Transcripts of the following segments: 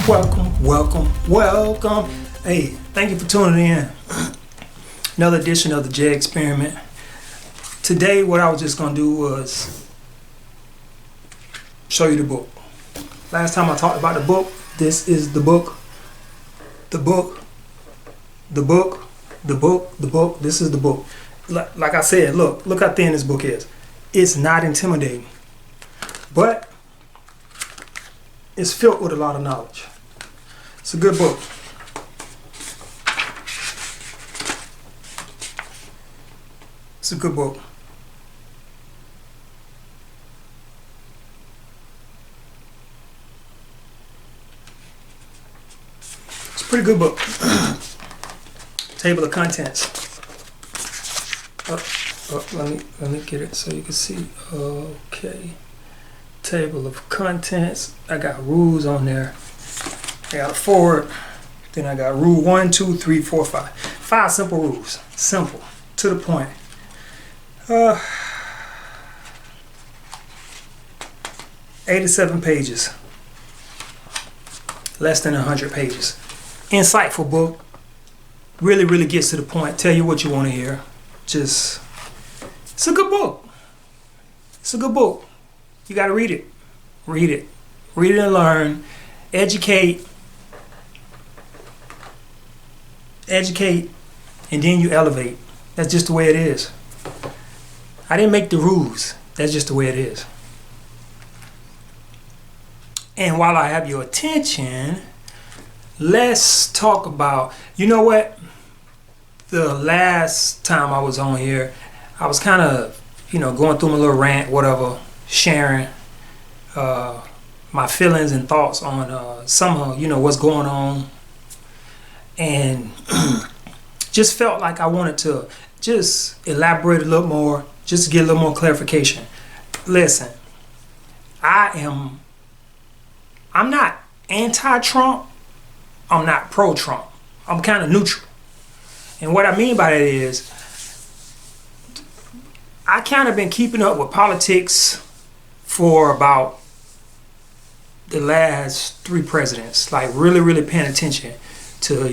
Welcome. Hey, thank you for tuning in. Another edition of the J Experiment. Today, what I was just going to do was show you the book. Last time I talked about the book, this is the book. This is the book. Like I said, look how thin this book is. It's not intimidating, but it's filled with a lot of knowledge. It's a good book. It's a good book. It's a pretty good book. Table of contents. Let me get it so you can see. Okay. Table of contents. I got rules on there. I got a forward. Then I got rule 1, 2, 3, 4, 5. 5 simple rules. Simple. To the point. 87 pages. Less than 100 pages. Insightful book. Really gets to the point. Tell you what you want to hear. It's a good book. It's a good book. You got to read it. Read it and learn. Educate, and then you elevate. That's just the way it is. I didn't make the rules. That's just the way it is. And while I have your attention, let's talk about, you know what? The last time I was on here, I was kind of, going through my little rant, whatever, sharing my feelings and thoughts on some of, what's going on. And just felt like I wanted to just elaborate a little more, just to get a little more clarification. Listen, I'm not anti-Trump. I'm not pro-Trump. I'm kind of neutral. And what I mean by that is, I kind of been keeping up with politics for about the last 3 presidents, like really paying attention to,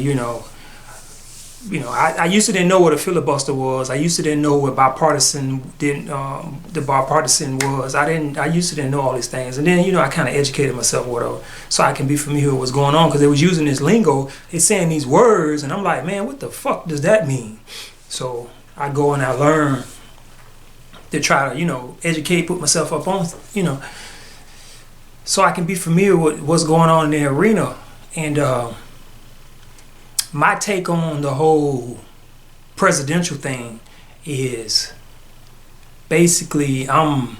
I used to didn't know what a filibuster was. I used to didn't know what bipartisan was. I used to didn't know all these things. And then, I kind of educated myself whatever, so I can be familiar with what's going on, because they was using this lingo. They're saying these words, and I'm like, man, what the fuck does that mean? So I go and I learn to try to, educate, put myself up on, so I can be familiar with what's going on in the arena. And my take on the whole presidential thing is basically I'm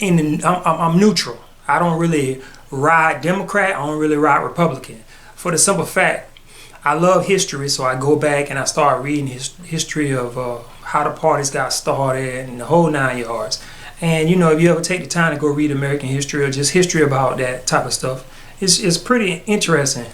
neutral. I don't really ride Democrat. I don't really ride Republican. For the simple fact, I love history, so I go back and I start reading history of how the parties got started and the whole 9 yards. And if you ever take the time to go read American history or just history about that type of stuff, it's pretty interesting.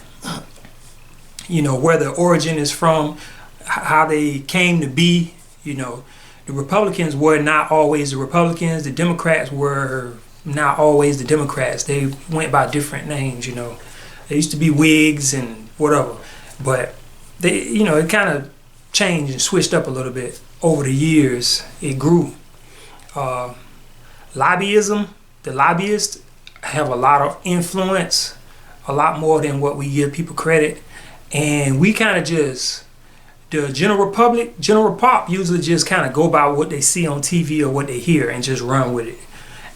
Where the origin is from, how they came to be. The Republicans were not always the Republicans. The Democrats were not always the Democrats. They went by different names. They used to be Whigs and whatever, but they, it kind of changed and switched up a little bit over the years. It grew. Lobbyism, the lobbyists have a lot of influence, a lot more than what we give people credit. And we kind of just, the general pop usually just kind of go by what they see on TV or what they hear and just run with it.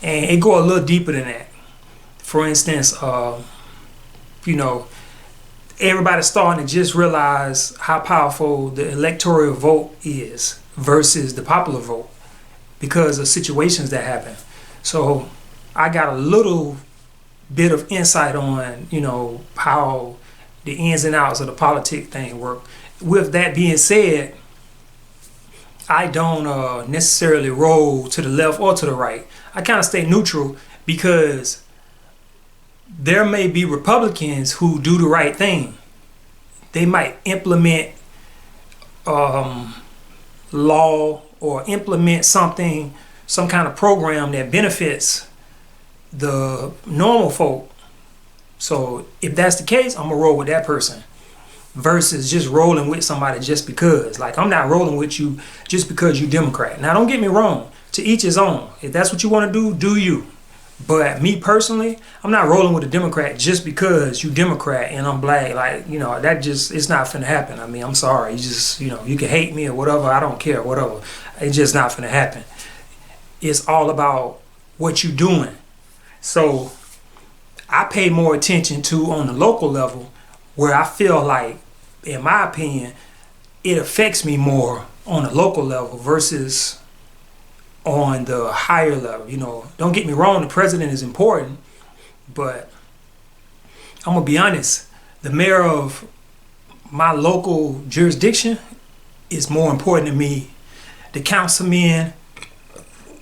And it go a little deeper than that. For instance, everybody's starting to just realize how powerful the electoral vote is versus the popular vote because of situations that happen. So I got a little bit of insight on, how the ins and outs of the politic thing work. With that being said, I don't necessarily roll to the left or to the right. I kind of stay neutral because there may be Republicans who do the right thing. They might implement law or implement something, some kind of program that benefits the normal folk. So if that's the case, I'm gonna roll with that person versus just rolling with somebody just because. Like, I'm not rolling with you just because you Democrat. Now, don't get me wrong. To each his own. If that's what you want to do you. But me personally, I'm not rolling with a Democrat just because you Democrat and I'm black. Like, you know, that just, it's not finna happen. I mean, I'm sorry. You just, you know, you can hate me or whatever. I don't care, whatever. It's just not finna happen. It's all about what you doing. So I pay more attention to on the local level where I feel like, in my opinion, it affects me more on a local level versus on the higher level. You know, don't get me wrong, the president is important, but I'm gonna be honest, the mayor of my local jurisdiction is more important to me. The councilmen,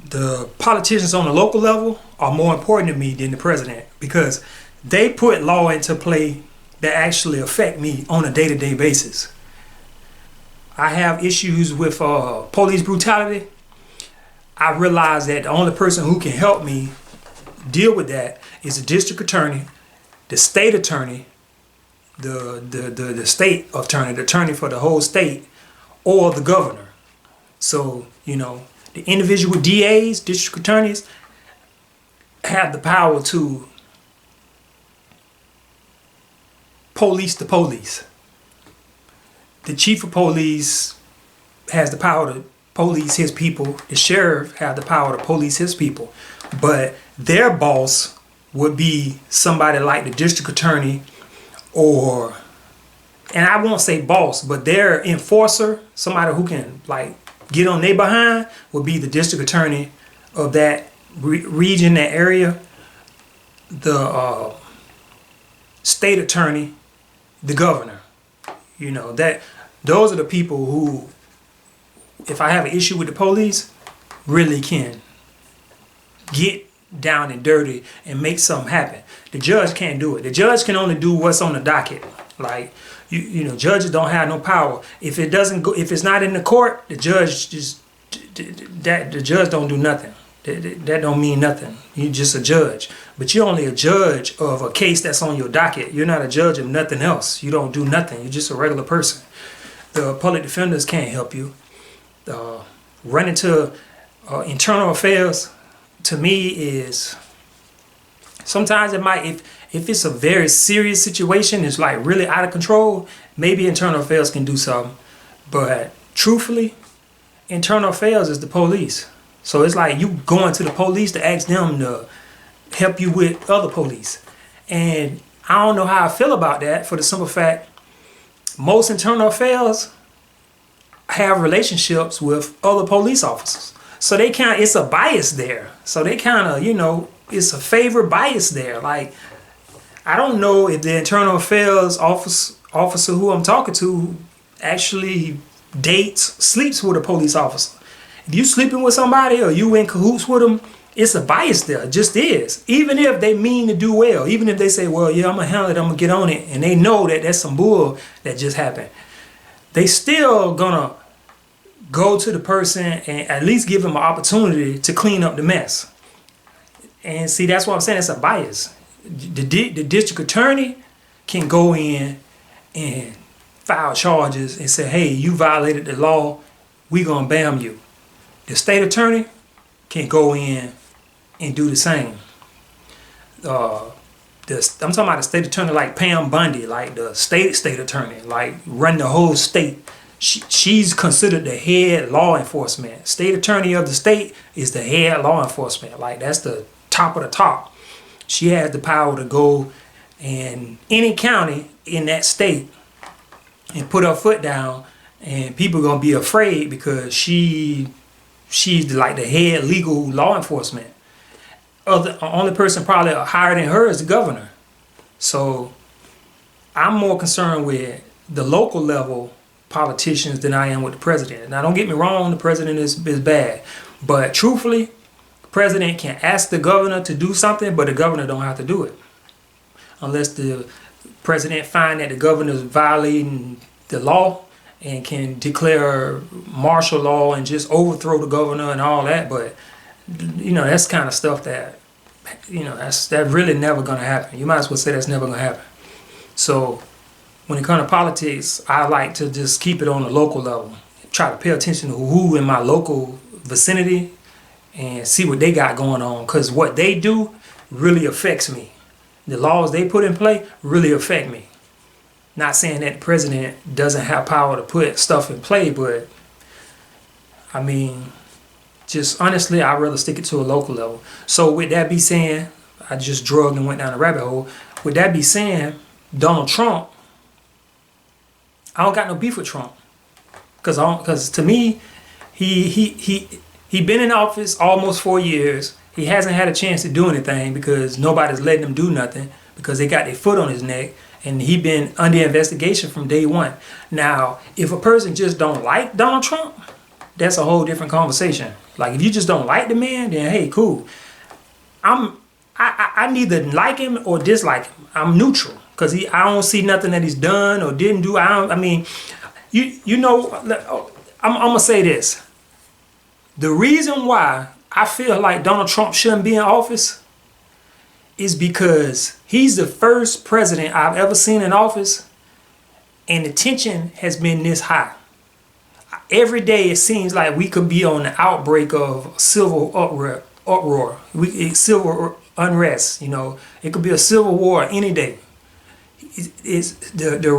the politicians on the local level are more important to me than the president, because they put law into play that actually affect me on a day-to-day basis. I have issues with police brutality. I realize that the only person who can help me deal with that is the district attorney, the state attorney, the state attorney, the attorney for the whole state, or the governor. So, you know, the individual DAs, district attorneys, have the power to police the police. The chief of police has the power to police his people. The sheriff has the power to police his people. But their boss would be somebody like the district attorney, or, and I won't say boss, but their enforcer, somebody who can like get on their behind, would be the district attorney of that region, that area, the state attorney, the governor. You know, that those are the people who, if I have an issue with the police, really can get down and dirty and make something happen. The judge can't do it. The judge can only do what's on the docket. Like, you know, judges don't have no power. If it doesn't go, if it's not in the court, the judge just, the judge don't do nothing. That don't mean nothing. You're just a judge. But you're only a judge of a case that's on your docket. You're not a judge of nothing else. You don't do nothing. You're just a regular person. The public defenders can't help you. Running to internal affairs, to me, is sometimes it might, if it's a very serious situation, it's like really out of control, maybe internal affairs can do something. But truthfully, internal affairs is the police. So it's like you going to the police to ask them to help you with other police. And I don't know how I feel about that, for the simple fact, most internal affairs have relationships with other police officers. So they kind of, it's a bias there. So they kind of, you know, it's a favor bias there. Like, I don't know if the internal affairs officer who I'm talking to actually sleeps with a police officer. If you sleeping with somebody or you in cahoots with them, it's a bias there. It just is. Even if they mean to do well, even if they say, well, yeah, I'm going to handle it, I'm going to get on it, and they know that that's some bull that just happened, they still going to go to the person and at least give them an opportunity to clean up the mess. And see, that's what I'm saying. It's a bias. The district attorney can go in and file charges and say, hey, you violated the law, we going to bam you. The state attorney can go in and do the same. I'm talking about the state attorney like Pam Bundy, like the state attorney, like run the whole state. She's considered the head law enforcement. State attorney of the state is the head law enforcement. Like, that's the top of the top. She has the power to go in any county in that state and put her foot down, and people are gonna be afraid because she's like the head legal law enforcement. Only person probably higher than her is the governor. So I'm more concerned with the local level politicians than I am with the president. Now, don't get me wrong, the president is bad. But truthfully, the president can ask the governor to do something, but the governor don't have to do it. Unless the president find that the governor is violating the law and can declare martial law and just overthrow the governor and all that. But, you know, that's kind of stuff that that really never gonna happen. You might as well say that's never gonna happen. So when it comes to politics, I like to just keep it on the local level. Try to pay attention to who in my local vicinity and see what they got going on, because what they do really affects me. The laws they put in play really affect me. Not saying that the president doesn't have power to put stuff in play, but I mean, just honestly, I'd rather stick it to a local level. So with that be saying, I just drugged and went down a rabbit hole. With that be saying, Donald Trump, I don't got no beef with Trump, because to me, he been in office almost 4 years. He hasn't had a chance to do anything because nobody's letting him do nothing, because they got their foot on his neck, and he been under investigation from day one. Now, if a person just don't like Donald Trump, that's a whole different conversation. Like, if you just don't like the man, then hey, cool. I neither like him or dislike him. I'm neutral, because I don't see nothing that he's done or didn't do. I'm gonna say this. The reason why I feel like Donald Trump shouldn't be in office is because he's the first president I've ever seen in office, and the tension has been this high. Every day it seems like we could be on the outbreak of civil uproar, civil unrest. It could be a civil war any day. The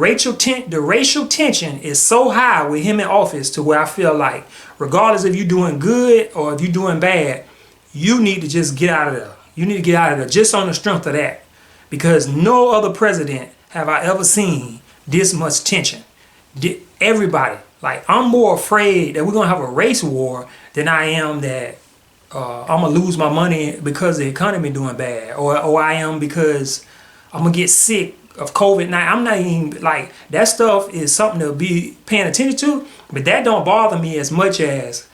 racial tension is so high with him in office, to where I feel like, regardless if you're doing good or if you're doing bad, you need to just get out of there. You need to get out of there just on the strength of that, because no other president have I ever seen this much tension. Everybody, like, I'm more afraid that we're gonna have a race war than I am that I'm gonna lose my money because the economy doing bad, or I am because I'm gonna get sick of COVID-19. I'm not even, like, that stuff is something to be paying attention to, but that don't bother me as much as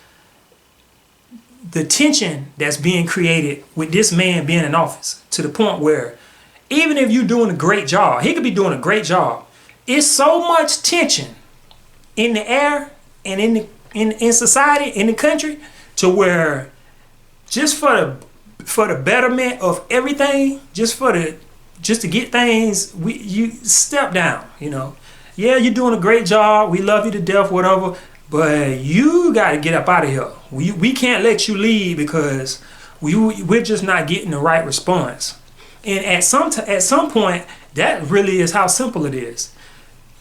the tension that's being created with this man being in office, to the point where even if you're doing a great job, he could be doing a great job. It's so much tension in the air and in society, in the country, to where just for the betterment of everything, just to get things, you step down. Yeah, you're doing a great job, we love you to death, whatever, but you got to get up out of here. We can't let you leave because we're just not getting the right response. And at some point, that really is how simple it is.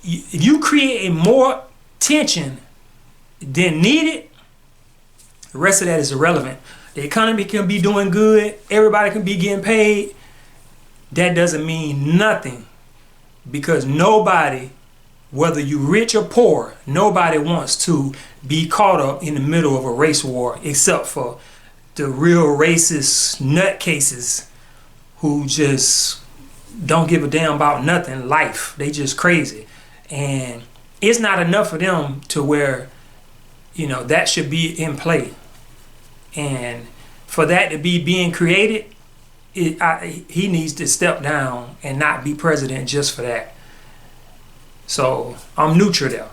If you create more tension than needed, the rest of that is irrelevant. The economy can be doing good, everybody can be getting paid. That doesn't mean nothing, because nobody, whether you rich or poor, nobody wants to be caught up in the middle of a race war, except for the real racist nutcases who just don't give a damn about nothing, life. They just crazy. And it's not enough for them to where, that should be in play. And for that to be being created, he needs to step down and not be president just for that. So I'm neutral there.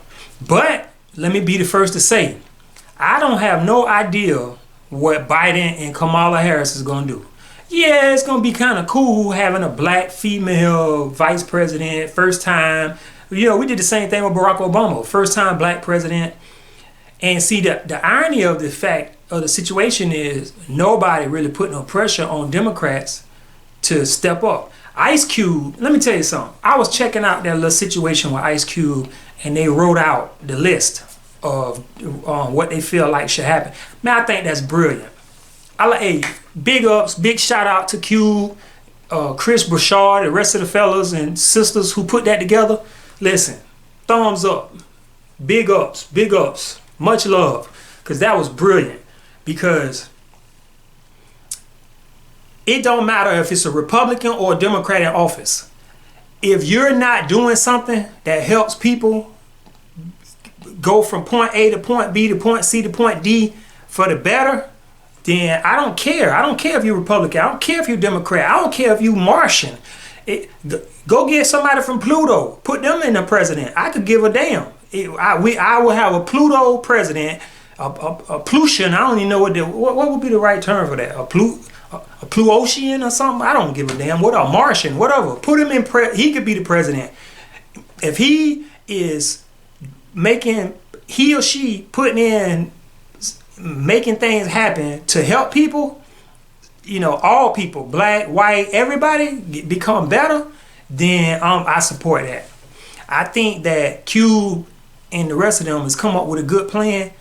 But let me be the first to say, I don't have no idea what Biden and Kamala Harris is going to do. Yeah, it's going to be kind of cool having a black female vice president, first time. We did the same thing with Barack Obama, first time black president. And see, the irony of the fact of the situation is nobody really put no pressure on Democrats to step up. Ice Cube, let me tell you something. I was checking out that little situation with Ice Cube, and they wrote out the list of what they feel like should happen. Man, I think that's brilliant. Big ups, big shout out to Cube, Chris Broussard, the rest of the fellas and sisters who put that together. Listen, thumbs up, big ups, much love, because that was brilliant. Because it don't matter if it's a Republican or a Democrat in office. If you're not doing something that helps people go from point A to point B to point C to point D for the better, then I don't care. I don't care if you're Republican. I don't care if you're Democrat. I don't care if you're Martian. Go get somebody from Pluto. Put them in the president. I could give a damn. I will have a Pluto president, a Plutian. I don't even know what would be the right term for that. a Pluotian or something. I don't give a damn. What, a Martian, whatever. Put him in. He could be the president if he is making, he or she putting in, making things happen to help people. You know, all people, black, white, everybody become better. Then I support that. I think that Cube and the rest of them has come up with a good plan.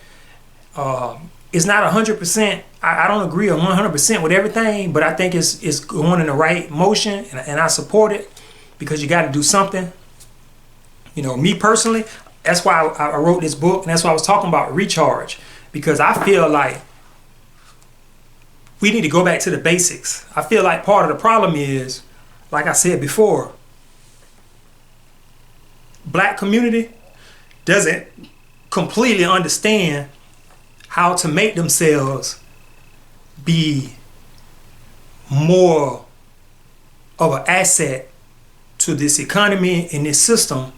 It's not 100%. I don't agree 100% with everything, but I think it's going in the right motion, and I support it because you got to do something. You know, me personally, that's why I wrote this book, and that's why I was talking about recharge, because I feel like we need to go back to the basics. I feel like part of the problem is, like I said before, black community doesn't completely understand how to make themselves be more of an asset to this economy and this system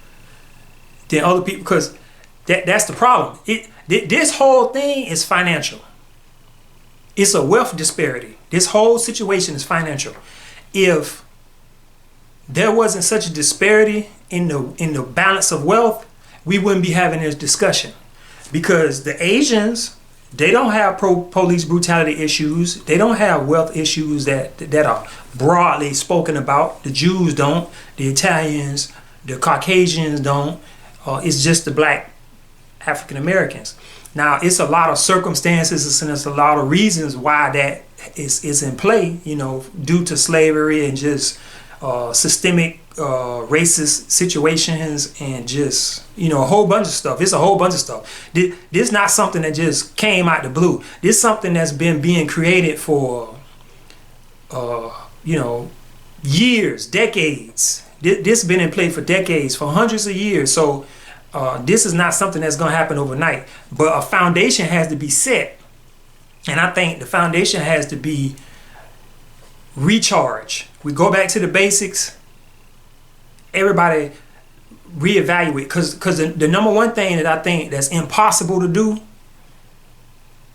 than other people, because that's the problem. This whole thing is financial. It's a wealth disparity. This whole situation is financial. If there wasn't such a disparity in the balance of wealth, we wouldn't be having this discussion. Because the Asians, they don't have police brutality issues. They don't have wealth issues that are broadly spoken about. The Jews don't. The Italians, the Caucasians don't. It's just the black African Americans. Now, it's a lot of circumstances and it's a lot of reasons why that is in play, you know, due to slavery and just systemic racist situations and just, you know, a whole bunch of stuff. It's a whole bunch of stuff. This is not something that just came out the blue. This is something that's been being created for, you know, years, decades. This has been in play for decades, for hundreds of years. So this is not something that's going to happen overnight. But a foundation has to be set. And I think the foundation has to be recharge. We go back to the basics. Everybody reevaluate. Because the number one thing that I think that's impossible to do,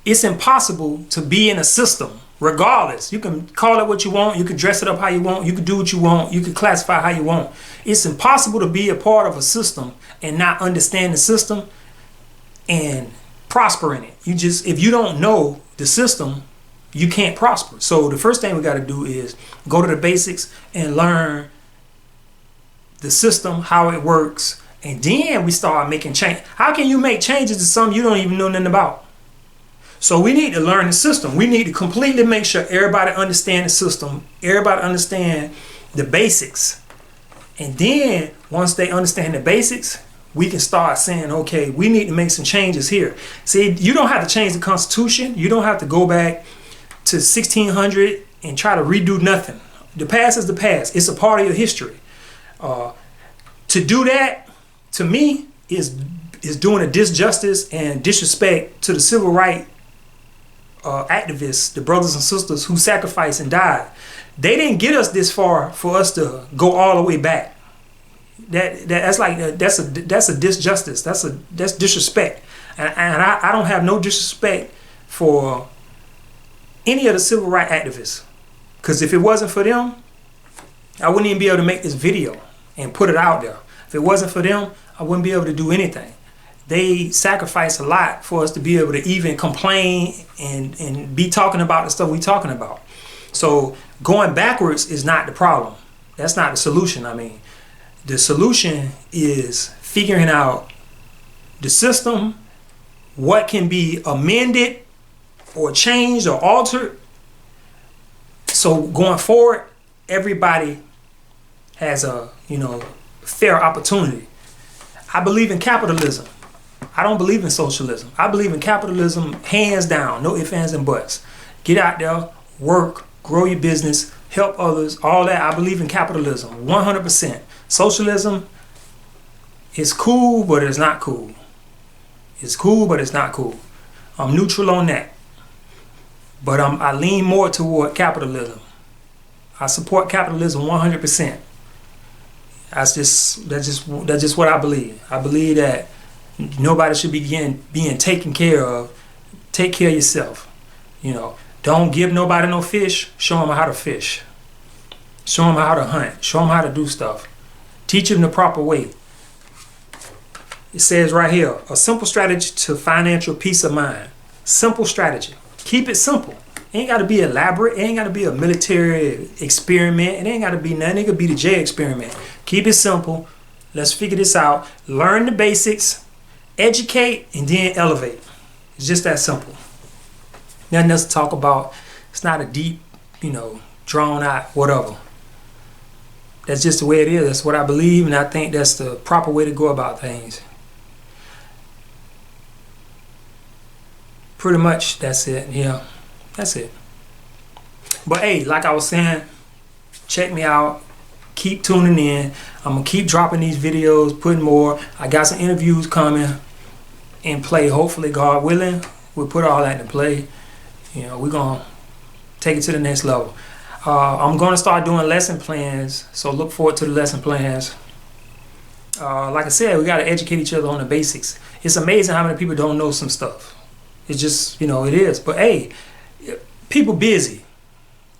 it's impossible to be in a system. Regardless, you can call it what you want, you can dress it up how you want, you can do what you want, you can classify how you want. It's impossible to be a part of a system and not understand the system and prosper in it. If you don't know the system, you can't prosper. So the first thing we got to do is go to the basics and learn the system, how it works, and then we start making change. How can you make changes to something you don't even know nothing about? So we need to learn the system. We need to completely make sure everybody understands the system. Everybody understand the basics. And then once they understand the basics, we can start saying, okay, we need to make some changes here. See, you don't have to change the Constitution. You don't have to go back to 1600 and try to redo nothing. The past is the past. It's a part of your history. To do that, to me, is doing a disjustice and disrespect to the civil rights activists, the brothers and sisters who sacrificed and died. They didn't get us this far for us to go all the way back. That's a disjustice. That's disrespect. And I don't have no disrespect for any of the civil rights activists, because if it wasn't for them, I wouldn't even be able to make this video and put it out there. If it wasn't for them, I wouldn't be able to do anything. They sacrifice a lot for us to be able to even complain and be talking about the stuff we're talking about. So going backwards is not the problem. That's not the solution. I mean, the solution is figuring out the system, what can be amended or changed or altered. So going forward, everybody has a, you know, fair opportunity. I believe in capitalism. I don't believe in socialism. I believe in capitalism, hands down, no ifs, ands, and buts. Get out there, work, grow your business, help others, all that. I believe in capitalism, 100%. Socialism is cool, but it's not cool. It's cool, but it's not cool. I'm neutral on that. But I lean more toward capitalism. I support capitalism 100%. That's just what I believe. I believe that nobody should be being taken care of. Take care of yourself. You know, Don't give nobody no fish. Show them how to fish. Show them how to hunt. Show them how to do stuff. Teach them the proper way. It says right here, a simple strategy to financial peace of mind. Simple strategy. Keep it simple. It ain't got to be elaborate. It ain't got to be a military experiment. It ain't got to be nothing. It could be the J experiment. Keep it simple. Let's figure this out. Learn the basics. Educate and then elevate. It's just that simple. Nothing else to talk about. It's not a deep, drawn out, whatever. That's just the way it is. That's what I believe, and I think that's the proper way to go about things. Pretty much, that's it. Yeah, that's it. But hey, like I was saying, check me out. Keep tuning in. I'm going to keep dropping these videos, putting more. I got some interviews coming in play. Hopefully, God willing, we'll put all that in play. We're going to take it to the next level. I'm going to start doing lesson plans, so look forward to the lesson plans. Like I said, we got to educate each other on the basics. It's amazing how many people don't know some stuff. It's just, it is. But hey, people busy.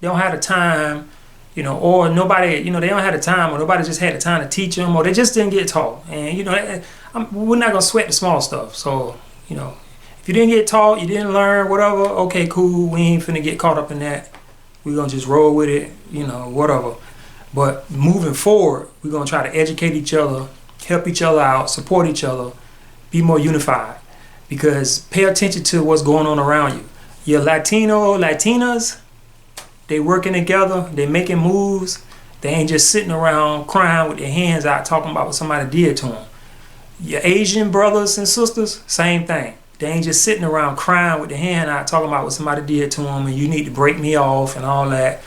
They don't have the time, or nobody, they don't have the time, or nobody just had the time to teach them, or they just didn't get taught. And, we're not going to sweat the small stuff. So, if you didn't get taught, you didn't learn, whatever, okay, cool. We ain't finna get caught up in that. We're going to just roll with it, whatever. But moving forward, we're going to try to educate each other, help each other out, support each other, be more unified. Because pay attention to what's going on around you. Your Latinas, they working together, they making moves. They ain't just sitting around crying with their hands out talking about what somebody did to them. Your Asian brothers and sisters, same thing. They ain't just sitting around crying with their hand out talking about what somebody did to them and you need to break me off and all that.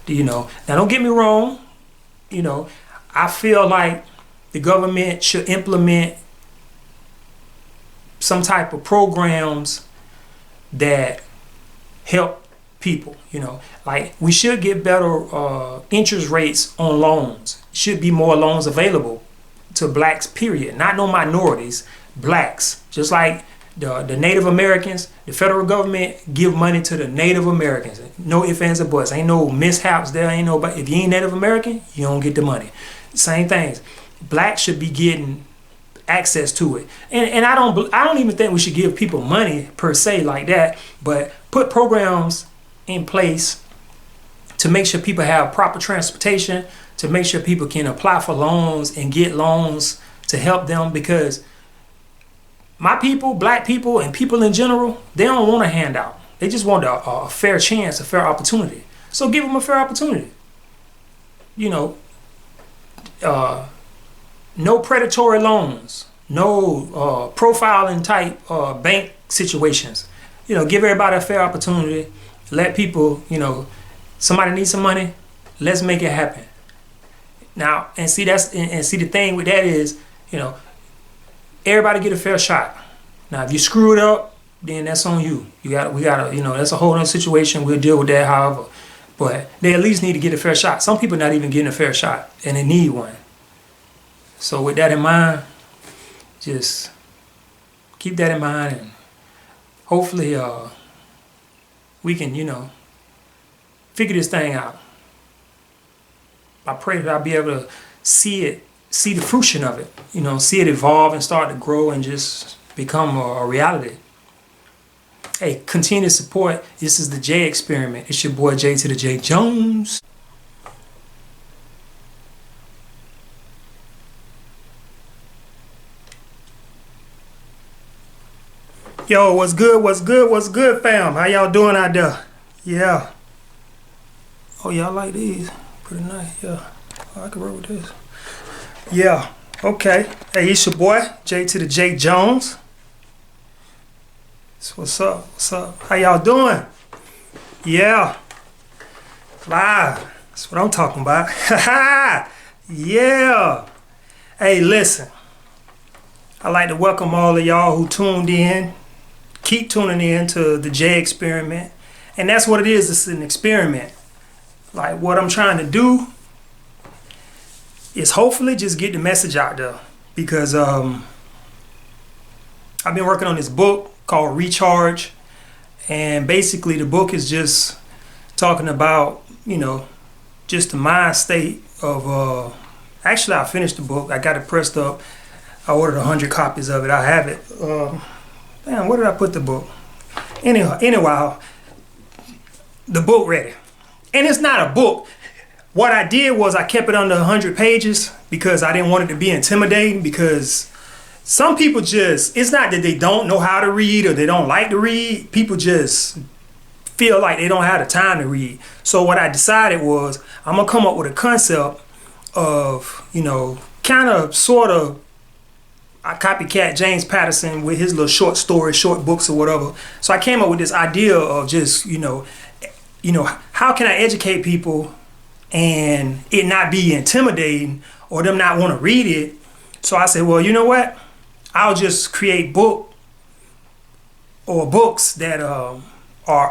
Now don't get me wrong. I feel like the government should implement some type of programs that help people, like we should get better interest rates on loans. Should be more loans available to blacks, period. Not no minorities, blacks. Just like the Native Americans, the federal government give money to the Native Americans. No ifs, ands, or buts. Ain't no mishaps there. Ain't nobody. If you ain't Native American, you don't get the money. Same things. Blacks should be getting access to it. And I don't even think we should give people money per se like that, but put programs in place to make sure people have proper transportation, to make sure people can apply for loans and get loans to help them, because my people, black people, and people in general, they don't want a handout. They just want a fair chance, a fair opportunity. So give them a fair opportunity. No predatory loans, no profiling type bank situations. Give everybody a fair opportunity. Let people, somebody needs some money, let's make it happen. Now, and see the thing with that is, everybody get a fair shot. Now, if you screw it up, then that's on you. We gotta, that's a whole other situation. We'll deal with that, however. But they at least need to get a fair shot. Some people not even getting a fair shot, and they need one. So with that in mind, just keep that in mind, and hopefully we can, figure this thing out. I pray that I'll be able to see the fruition of it, see it evolve and start to grow and just become a reality. Hey, continue to support. This is the J Experiment. It's your boy J to the J Jones. Yo, what's good, fam? How y'all doing out there? Yeah. Oh, y'all like these? Pretty nice, yeah. Oh, I can roll with this. Yeah, okay. Hey, it's your boy, J to the J Jones. So what's up? How y'all doing? Yeah. Live. That's what I'm talking about. Yeah. Hey, listen. I'd like to welcome all of y'all who tuned in. Keep tuning in to the J Experiment. And that's what it is. It's an experiment. Like, what I'm trying to do is hopefully just get the message out there. Because I've been working on this book called Recharge. And basically, the book is just talking about, just the mind state of. Actually, I finished the book. I got it pressed up. I ordered 100 copies of it. I have it. Damn, where did I put the book? Anyway, the book ready. And it's not a book. What I did was I kept it under 100 pages because I didn't want it to be intimidating, because some people it's not that they don't know how to read or they don't like to read. People just feel like they don't have the time to read. So what I decided was I'm going to come up with a concept of, kind of, sort of, I copycat James Patterson with his little short stories, short books or whatever. So I came up with this idea of just, how can I educate people and it not be intimidating or them not want to read it. So I said, well, you know what? I'll just create books that are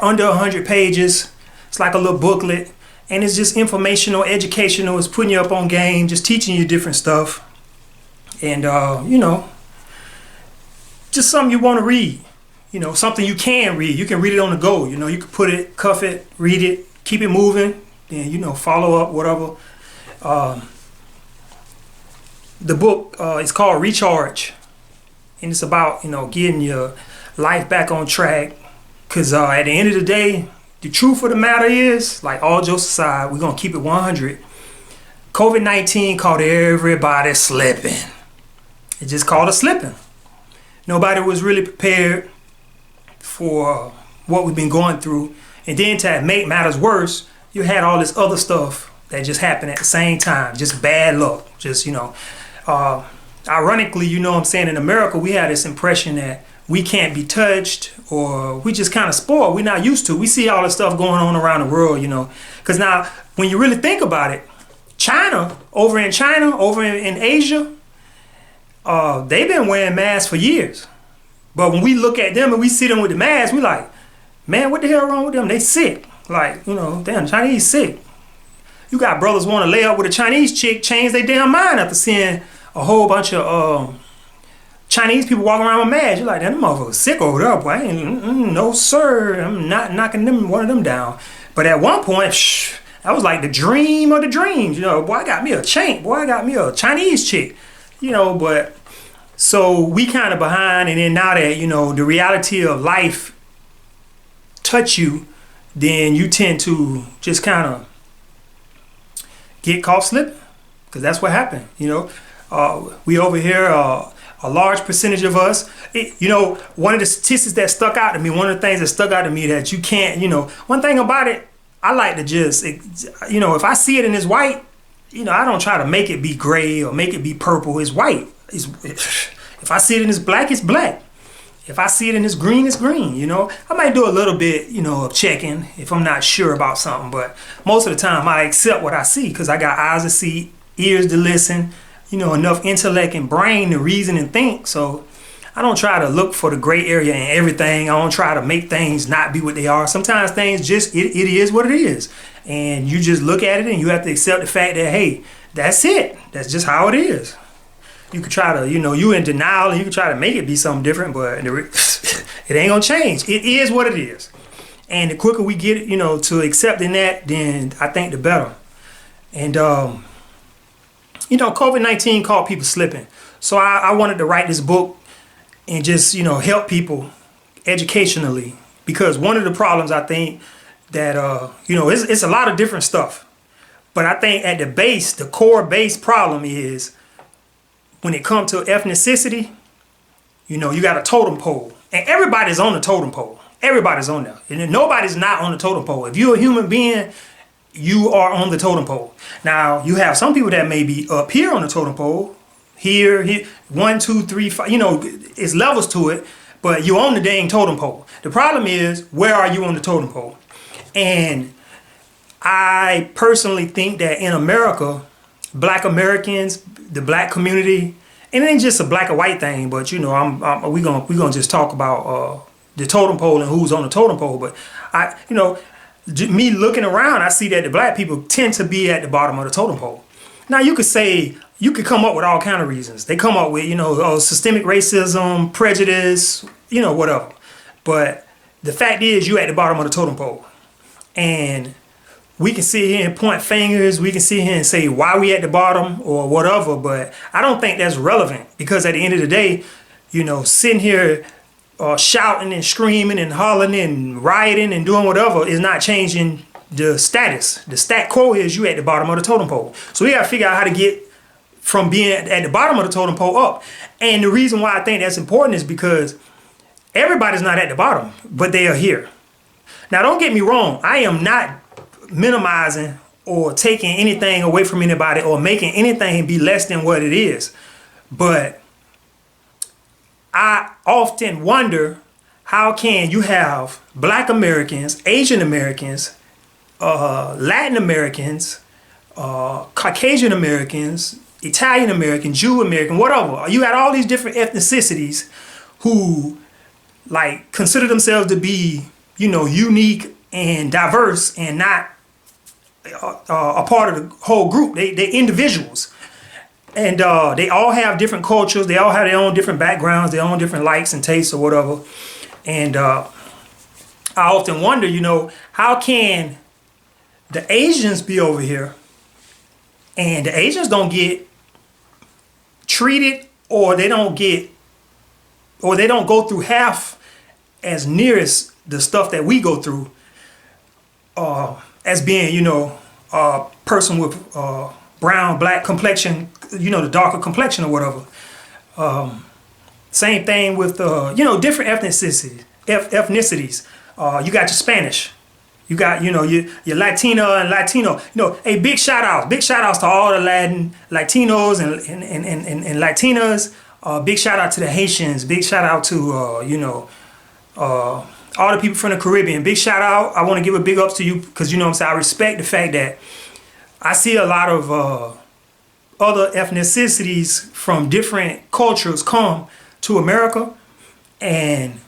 under 100 pages. It's like a little booklet, and it's just informational, educational. It's putting you up on game, just teaching you different stuff. And, just something you want to read, something you can read. You can read it on the go. You can put it, cuff it, read it, keep it moving, then, follow up, whatever. The book is called Recharge, and it's about, getting your life back on track. Because at the end of the day, the truth of the matter is, like, all jokes aside, we're going to keep it 100. COVID-19 caught everybody slipping. It just called us slipping. Nobody was really prepared for what we've been going through. And then to make matters worse, you had all this other stuff that just happened at the same time. Just bad luck. Just, ironically, in America, we have this impression that we can't be touched, or we just kind of spoiled. We're not used to. We see all this stuff going on around the world, Because now, when you really think about it, over in Asia, they've been wearing masks for years. But when we look at them and we see them with the masks, we like, man, what the hell wrong with them? They sick. Like, damn, Chinese sick. You got brothers want to lay up with a Chinese chick, change their damn mind after seeing a whole bunch of Chinese people walking around with masks. You're like, damn, them motherfuckers sick over there, boy. No, sir, I'm not knocking one of them down. But at one point, that was like the dream of the dreams. Boy, I got me a chain. Boy, I got me a Chinese chick. But so we kind of behind, and then now that, the reality of life touch you, then you tend to just kind of get caught slipping, because that's what happened. We over here, a large percentage of us, one of the statistics that stuck out to me, one of the things that stuck out to me that you can't, one thing about it, I like to just, if I see it and it's white, I don't try to make it be gray or make it be purple. It's white. If I see it and it's black, it's black. If I see it and it's green, it's green. I might do a little bit, of checking if I'm not sure about something. But most of the time, I accept what I see because I got eyes to see, ears to listen, enough intellect and brain to reason and think. So I don't try to look for the gray area in everything. I don't try to make things not be what they are. Sometimes things just, it is what it is. And you just look at it and you have to accept the fact that, hey, that's it. That's just how it is. You could try to, you in denial and you can try to make it be something different, but it ain't gonna change. It is what it is. And the quicker we get, to accepting that, then I think the better. And, COVID-19 caught people slipping. So I wanted to write this book and just, help people educationally, because one of the problems I think that, it's a lot of different stuff. But I think at the base, the core base problem is when it comes to ethnicity, you got a totem pole. And everybody's on the totem pole. Everybody's on there. And nobody's not on the totem pole. If you're a human being, you are on the totem pole. Now, you have some people that may be up here on the totem pole. Here, 1, 2, 3, 5, it's levels to it, but you're on the dang totem pole. The problem is, where are you on the totem pole? And I personally think that in America, Black Americans, the Black community, and it ain't just a black or white thing, but we gonna just talk about the totem pole and who's on the totem pole. But me looking around, I see that the Black people tend to be at the bottom of the totem pole. Now you could come up with all kind of reasons. They come up with systemic racism, prejudice, whatever. But the fact is you at the bottom of the totem pole. And we can sit here and point fingers. We can sit here and say why we at the bottom or whatever. But I don't think that's relevant, because at the end of the day, sitting here shouting and screaming and hollering and rioting and doing whatever is not changing the status. The stat quo is you at the bottom of the totem pole. So we got to figure out how to get from being at the bottom of the totem pole up. And the reason why I think that's important is because everybody's not at the bottom, but they are here. Now, don't get me wrong. I am not minimizing or taking anything away from anybody or making anything be less than what it is. But I often wonder, how can you have Black Americans, Asian Americans, Latin Americans, Caucasian Americans, Italian American, Jew American, whatever. You got all these different ethnicities who like consider themselves to be, unique and diverse and not a part of the whole group. They individuals. And they all have different cultures. They all have their own different backgrounds, their own different likes and tastes or whatever. And I often wonder, how can the Asians be over here and the Asians don't get treated, or they don't go through half as near as the stuff that we go through as being, a person with brown, black complexion, the darker complexion or whatever. Same thing with, different ethnicities. You got your Spanish. You got, your Latina and Latino. Hey, big shout outs to all the Latinos and Latinas. Big shout out to the Haitians. Big shout out to, all the people from the Caribbean. Big shout out. I want to give a big ups to you because, I respect the fact that I see a lot of other ethnicities from different cultures come to America, and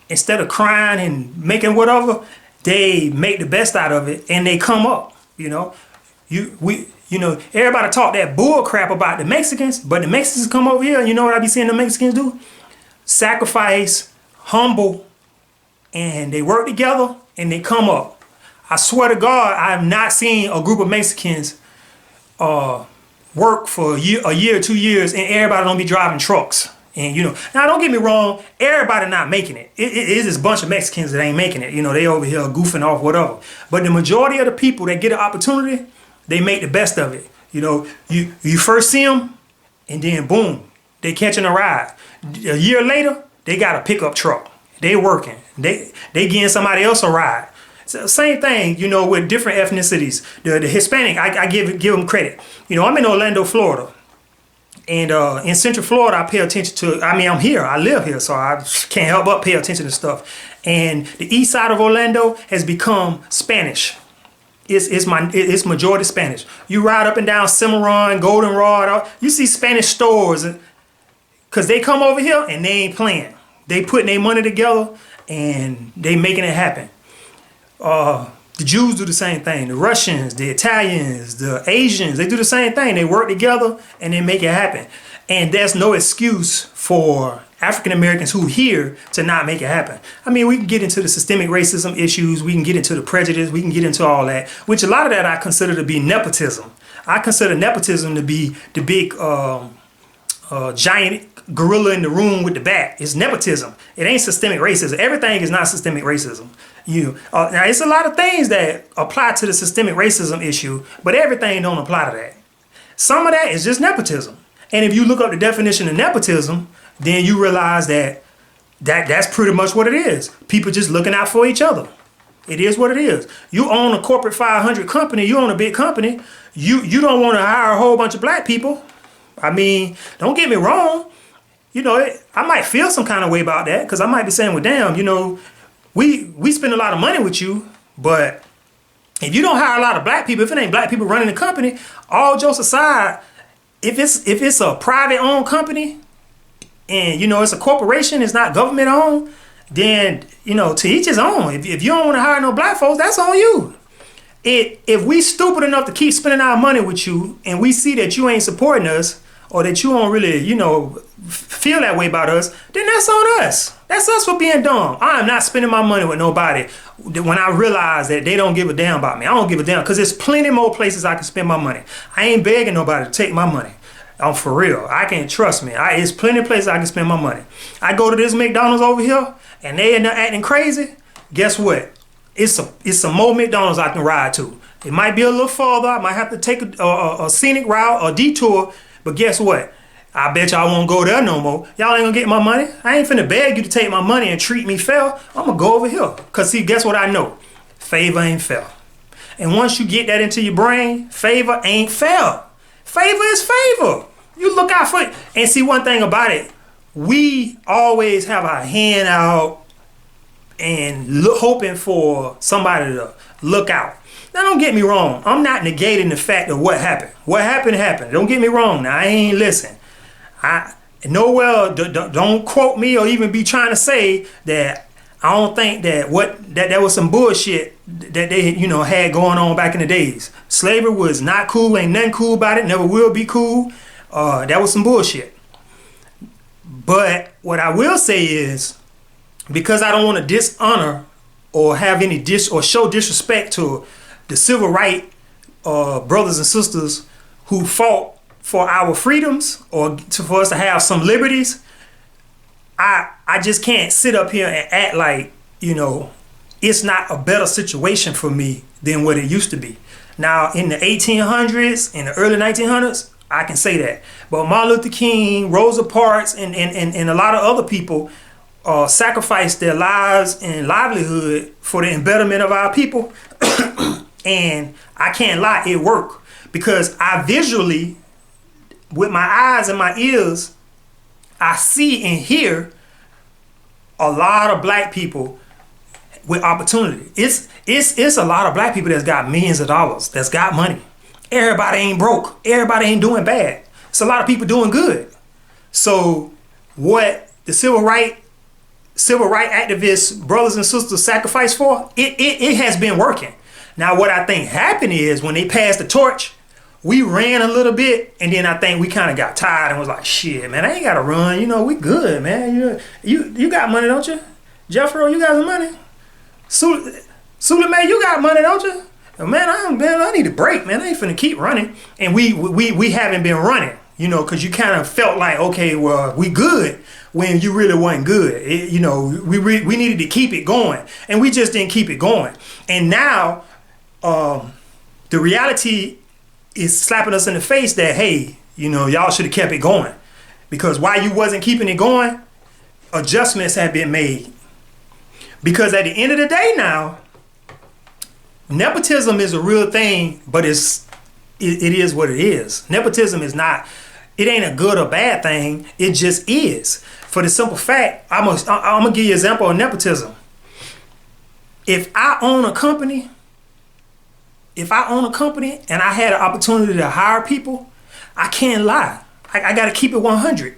instead of crying and making whatever, they make the best out of it and they come up. Everybody talk that bull crap about the Mexicans, but the Mexicans come over here and you know what I be seeing the Mexicans do? Sacrifice, humble, and they work together and they come up. I swear to God, I have not seen a group of Mexicans work for a year, 2 years, and everybody don't be driving trucks. And now don't get me wrong, everybody not making it. It is this bunch of Mexicans that ain't making it. They over here goofing off, whatever. But the majority of the people that get an opportunity, they make the best of it. You first see them, and then boom, they catching a ride. A year later, they got a pickup truck. They working. They getting somebody else a ride. So same thing, with different ethnicities. The Hispanic, I give them credit. I'm in Orlando, Florida. And in Central Florida, I pay attention to, I'm here, I live here, so I can't help but pay attention to stuff. And the east side of Orlando has become Spanish. It's majority Spanish. You ride up and down Cimarron, Goldenrod, you see Spanish stores, because they come over here and they ain't playing. They putting their money together and they making it happen. The Jews do the same thing. The Russians, the Italians, the Asians, they do the same thing. They work together and they make it happen. And there's no excuse for African Americans who here to not make it happen. We can get into the systemic racism issues. We can get into the prejudice. We can get into all that, which a lot of that I consider to be nepotism. I consider nepotism to be the big giant gorilla in the room with the bat. It's nepotism. It ain't systemic racism. Everything is not systemic racism. Now it's a lot of things that apply to the systemic racism issue, but everything don't apply to that. Some of that is just nepotism. And if you look up the definition of nepotism, then you realize that's pretty much what it is. People just looking out for each other. It is what it is. You own a corporate 500 company, you own a big company, you don't want to hire a whole bunch of black people. Don't get me wrong. I might feel some kind of way about that, because I might be saying, well, damn, we spend a lot of money with you, but if you don't hire a lot of black people, if it ain't black people running the company, all jokes aside, if it's a private owned company and it's a corporation, it's not government owned, then to each his own. If you don't want to hire no black folks, that's on you. If we stupid enough to keep spending our money with you and we see that you ain't supporting us, or that you don't really, feel that way about us, then that's on us. That's us for being dumb. I am not spending my money with nobody when I realize that they don't give a damn about me. I don't give a damn because there's plenty more places I can spend my money. I ain't begging nobody to take my money. I'm for real. I can't trust me. There's plenty of places I can spend my money. I go to this McDonald's over here and they end up acting crazy. Guess what? It's some more McDonald's I can ride to. It might be a little farther. I might have to take a scenic route or detour. But guess what? I bet y'all won't go there no more. Y'all ain't gonna get my money. I ain't finna beg you to take my money and treat me fair. I'm gonna go over here. Cause see, guess what I know? Favor ain't fair. And once you get that into your brain, favor ain't fair. Favor is favor. You look out for it. And see, one thing about it, we always have our hand out and hoping for somebody to look out. Now, don't get me wrong. I'm not negating the fact of what happened. What happened happened. Don't get me wrong. Now, I ain't listen. Don't quote me or even be trying to say that I don't think that that was some bullshit that they had going on back in the days. Slavery was not cool. Ain't nothing cool about it. Never will be cool. That was some bullshit. But what I will say is, because I don't want to dishonor or have any or show disrespect to the civil rights brothers and sisters who fought for our freedoms or for us to have some liberties, I just can't sit up here and act like, it's not a better situation for me than what it used to be. Now, in the 1800s, in the early 1900s, I can say that. But Martin Luther King, Rosa Parks, and a lot of other people sacrificed their lives and livelihood for the betterment of our people. And I can't lie, it worked. Because I visually, with my eyes and my ears, I see and hear a lot of black people with opportunity. It's a lot of black people that's got millions of dollars, that's got money. Everybody ain't broke. Everybody ain't doing bad. It's a lot of people doing good. So what the civil right activists, brothers and sisters sacrifice for, it has been working. Now what I think happened is when they passed the torch, we ran a little bit, and then I think we kind of got tired and was like, shit, man, I ain't got to run. We good, man. You got money, don't you? Jeffro, you got some money? Suleiman, you got money, don't you? Man, I need a break, man. I ain't finna keep running. And we haven't been running, because you kind of felt like, okay, well, we good when you really wasn't good. We needed to keep it going, and we just didn't keep it going. And now, the reality is slapping us in the face that, hey, y'all should have kept it going. Because while you wasn't keeping it going, adjustments have been made. Because at the end of the day now, nepotism is a real thing, but it is what it is. Nepotism is not, it ain't a good or bad thing. It just is. For the simple fact, I'm gonna give you an example of nepotism. If I own a company and I had an opportunity to hire people, I can't lie. I got to keep it 100.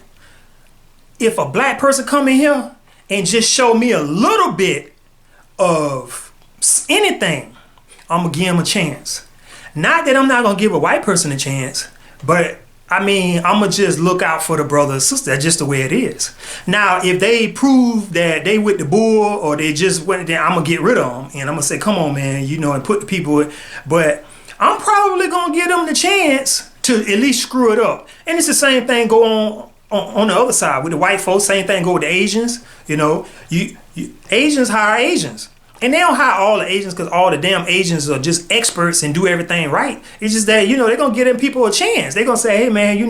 If a black person come in here and just show me a little bit of anything, I'm going to give him a chance. Not that I'm not going to give a white person a chance, but I'm going to just look out for the brother or sister. That's just the way it is. Now, if they prove that they with the bull or they just went there, I'm going to get rid of them. And I'm going to say, come on, man, and put the people. But I'm probably going to give them the chance to at least screw it up. And it's the same thing go on the other side with the white folks. Same thing go with the Asians. Asians hire Asians. And they don't hire all the Asians because all the damn Asians are just experts and do everything right. It's just that, they're going to give them people a chance. They're going to say, hey, man, you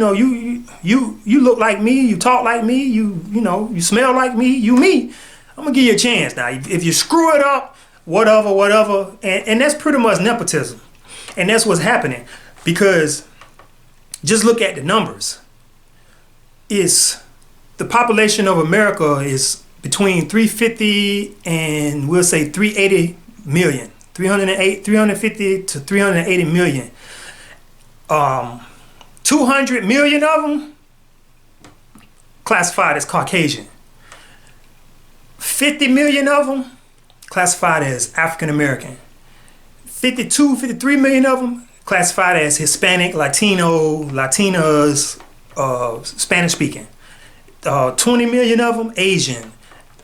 look like me. You talk like me. You smell like me. You me. I'm going to give you a chance. Now, if you screw it up, whatever. And that's pretty much nepotism. And that's what's happening. Because just look at the numbers. The population of America is between 350 and we'll say 380 million. 350 to 380 million. 200 million of them classified as Caucasian. 50 million of them classified as African American. 53 million of them classified as Hispanic, Latino, Latinas, Spanish speaking. 20 million of them Asian.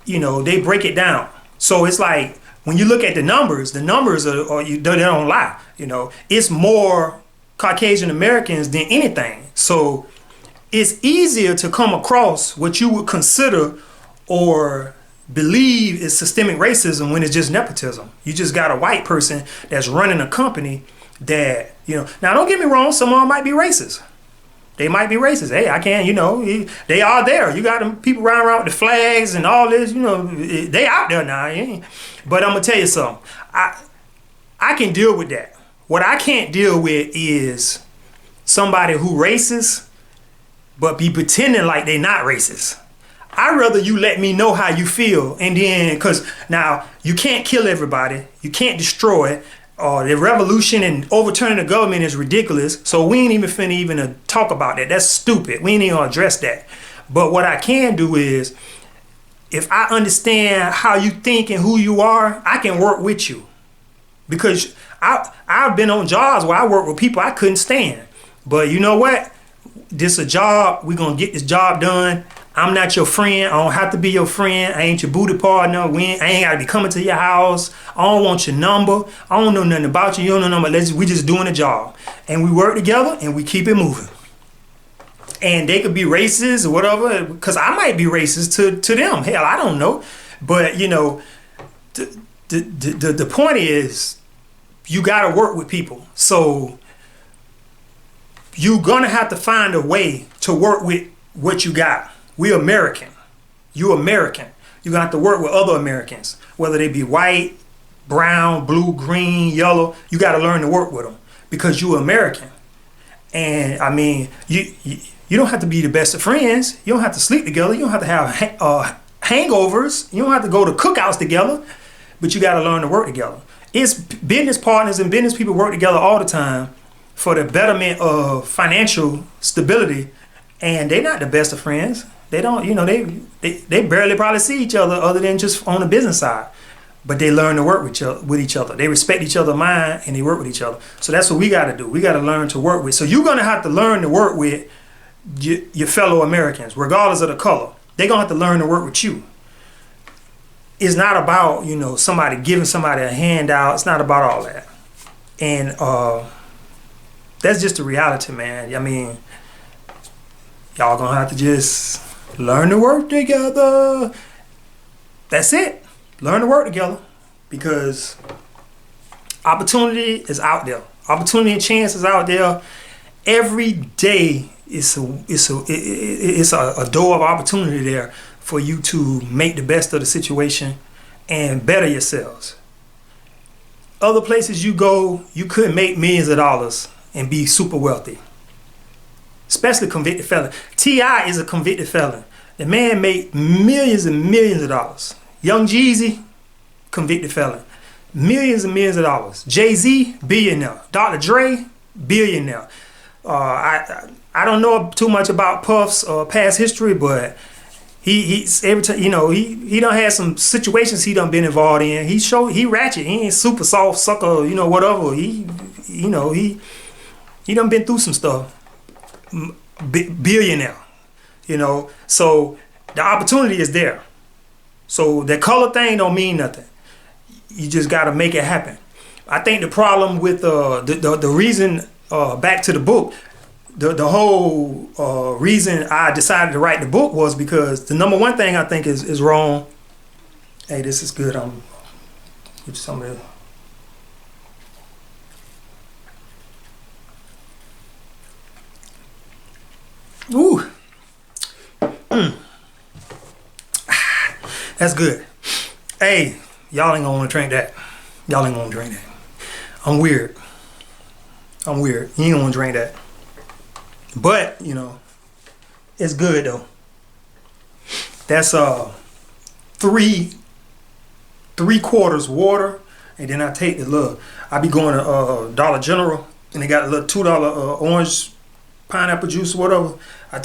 You know, they break it down. So it's like when you look at the numbers they don't lie. You know, it's more Caucasian Americans than anything. So it's easier to come across what you would consider or believe is systemic racism when it's just nepotism. You just got a white person that's running a company that, you know, now don't get me wrong, some of them might be racist. They might be racist. Hey, I can't, you know, they are there. You got them people running around with the flags and all this, you know, they out there now. But I'm going to tell you something. I can deal with that. What I can't deal with is somebody who racist, but be pretending like they not racist. I'd rather you let me know how you feel, and then, because now you can't kill everybody, you can't destroy it. The revolution and overturning the government is ridiculous, so we ain't even finna even talk about that. That's stupid. We ain't even gonna address that. But what I can do is, if I understand how you think and who you are, I can work with you. Because I've been on jobs where I work with people I couldn't stand. But you know what? This a job. We're gonna get this job done. I'm not your friend. I don't have to be your friend. I ain't your booty partner. I ain't gotta be coming to your house. I don't want your number. I don't know nothing about you. You don't know nothing. We just doing a job. And we work together and we keep it moving. And they could be racist or whatever, because I might be racist to them. Hell, I don't know. But you know, the point is, you gotta work with people. So you're gonna have to find a way to work with what you got. We're American. You're American. You're gonna have to work with other Americans, whether they be white, brown, blue, green, yellow. You gotta learn to work with them because you're American. And I mean, you don't have to be the best of friends. You don't have to sleep together. You don't have to have hangovers. You don't have to go to cookouts together, but you gotta learn to work together. It's business partners and business people work together all the time for the betterment of financial stability, and they're not the best of friends. They don't, you know, they barely probably see each other than just on the business side. But they learn to work with each other. They respect each other's mind and they work with each other. So that's what we got to do. We got to learn to work with. So you're going to have to learn to work with your fellow Americans, regardless of the color. They're going to have to learn to work with you. It's not about, you know, somebody giving somebody a handout. It's not about all that. And that's just the reality, man. I mean, y'all going to have to just learn to work together. That's it. Learn to work together, because opportunity is out there. Opportunity and chance is out there. Every day it's a door of opportunity there for you to make the best of the situation and better yourselves. Other places you go, you could make millions of dollars and be super wealthy. Especially convicted felon. T.I. is a convicted felon. The man made millions and millions of dollars. Young Jeezy, convicted felon. Millions and millions of dollars. Jay-Z, billionaire. Dr. Dre, billionaire. I don't know too much about Puff's past history, but he's every time, you know, he done had some situations he done been involved in. He ratchet. He ain't super soft sucker, you know, whatever. He done been through some stuff. Billionaire, you know. So the opportunity is there. So the color thing don't mean nothing. You just got to make it happen. I think the problem with the reason, back to the book, the whole reason I decided to write the book was because the number one thing I think is wrong. Hey, this is good. I'm get some of it. Ooh. That's good. Hey, y'all ain't gonna want to drink that. Y'all ain't gonna drink that. I'm weird. You ain't gonna want to drink that. But, you know, it's good though. That's 3/4 water, and then I take the little. I be going to Dollar General, and they got a little $2 orange pineapple juice or whatever. I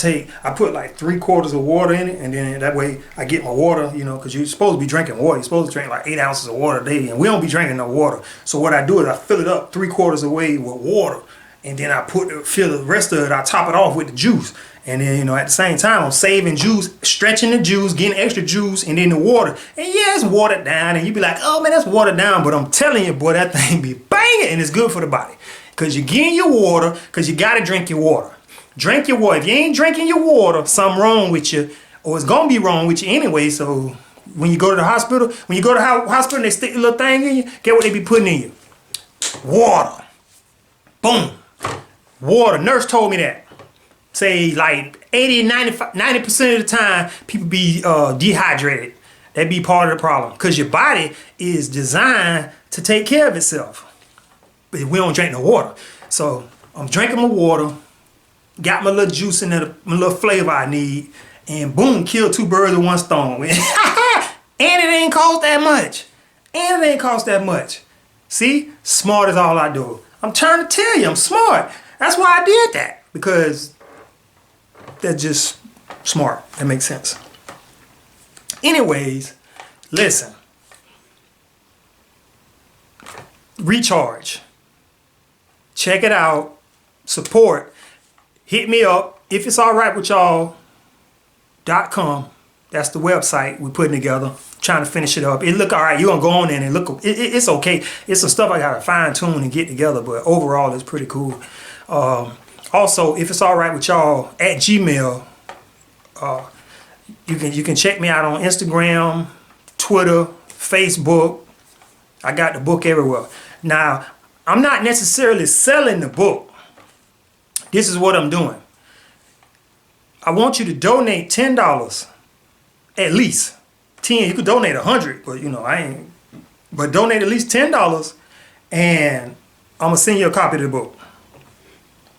put like 3/4 of water in it, and then that way I get my water, you know, because you're supposed to be drinking water. You're supposed to drink like 8 ounces of water a day, and we don't be drinking no water. So what I do is I fill it up 3/4 away with water, and then I fill the rest of it, I top it off with the juice. And then, you know, at the same time, I'm saving juice, stretching the juice, getting extra juice, and then the water. And yeah, it's watered down, and you be like, oh man, that's watered down. But I'm telling you, boy, that thing be banging, and it's good for the body. Because you're getting your water, because you got to drink your water. Drink your water. If you ain't drinking your water, something wrong with you, or it's going to be wrong with you anyway. So when you go to the hospital, and they stick the little thing in you, get what they be putting in you? Water. Boom. Water. Nurse told me that. Say like 90% of the time, people be dehydrated. That be part of the problem. Because your body is designed to take care of itself. But we don't drink no water. So I'm drinking my water, got my little juice in there, my little flavor I need, and boom, kill two birds with one stone. And it ain't cost that much. See? Smart is all I do. I'm trying to tell you, I'm smart. That's why I did that. Because that's just smart. That makes sense. Anyways, listen. Recharge. Check it out. Support. Hit me up. If it's all right with y'all.com. That's the website we're putting together. Trying to finish it up. It look all right. You're going to go on there and look. It's okay. It's some stuff I got to fine tune and get together. But overall, it's pretty cool. Also, if it's all right with y'all, at Gmail, you can check me out on Instagram, Twitter, Facebook. I got the book everywhere. Now, I'm not necessarily selling the book. This is what I'm doing. I want you to donate $10 at least. 10, you could donate 100, but you know, but donate at least $10 and I'm gonna send you a copy of the book.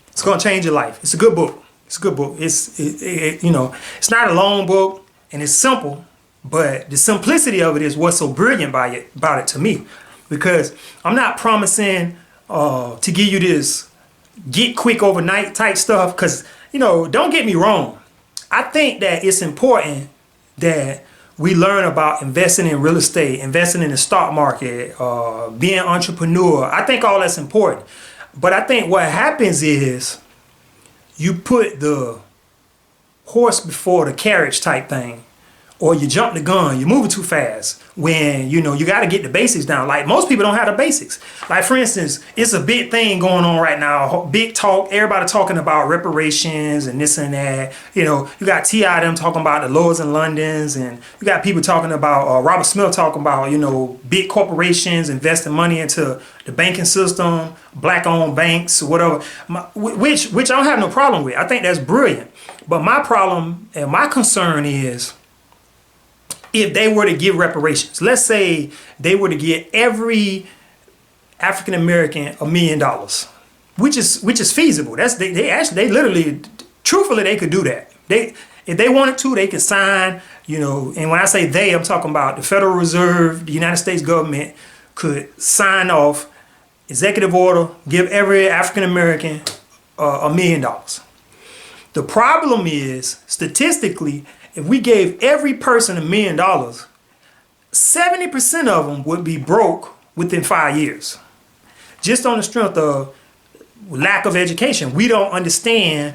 It's gonna change your life. It's a good book. It's a good book. You know, it's not a long book and it's simple, but the simplicity of it is what's so brilliant about it to me. Because I'm not promising to give you this get quick overnight type stuff. Because, you know, don't get me wrong. I think that it's important that we learn about investing in real estate, investing in the stock market, being an entrepreneur. I think all that's important. But I think what happens is you put the horse before the carriage type thing, or you jump the gun, you're moving too fast when, you know, you got to get the basics down. Like most people don't have the basics. Like for instance, it's a big thing going on right now, big talk, everybody talking about reparations and this and that. You know, you got T.I. them talking about the Lords and Londons, and you got people talking about, Robert Smith talking about, you know, big corporations investing money into the banking system, black-owned banks, or whatever, which I don't have no problem with. I think that's brilliant. But my problem and my concern is, if they were to give reparations, let's say they were to give every African American $1 million, which is feasible. They literally, truthfully, they could do that. If they wanted to, they could sign, you know. And when I say they, I'm talking about the Federal Reserve, the United States government could sign off executive order, give every African American $1 million. The problem is, statistically, if we gave every person $1 million, 70% of them would be broke within 5 years. Just on the strength of lack of education. We don't understand